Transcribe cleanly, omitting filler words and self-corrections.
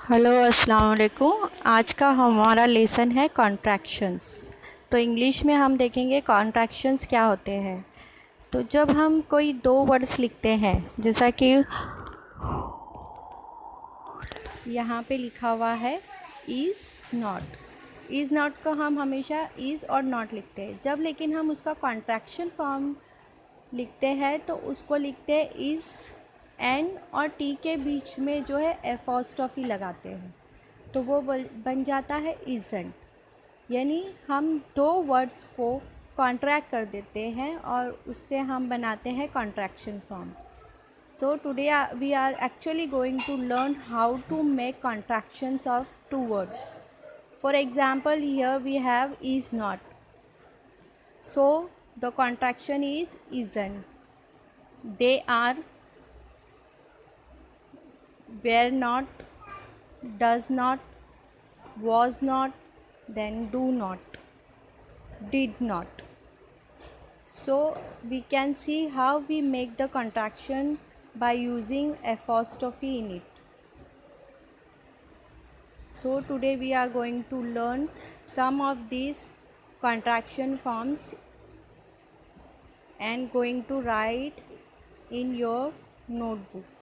Hello अस्सलाम वालेकुम। आज का हमारा लेसन है कॉन्ट्रैक्शंस। तो इंग्लिश में हम देखेंगे कॉन्ट्रैक्शंस क्या होते हैं। तो जब हम कोई दो वर्ड्स लिखते हैं, जैसा कि यहाँ पे लिखा हुआ है इज़ नॉट को हम हमेशा इज़ और नॉट लिखते हैं। जब लेकिन हम उसका कॉन्ट्रैक्शन फॉर्म लिखते हैं तो उसको लिखते हैं इज़, एन और टी के बीच में जो है एपोस्ट्रोफी लगाते हैं, तो वो बन जाता है इज़न्ट। यानी हम दो वर्ड्स को कॉन्ट्रैक्ट कर देते हैं और उससे हम बनाते हैं contraction form. So today we are actually going to learn how to make contractions of two words. For example, here we have is not. So the contraction is isn't. They are, were not, does not, was not, then do not, did not. So we can see how we make the contraction by using apostrophe in it. So today we are going to learn some of these contraction forms and going to write in your notebook.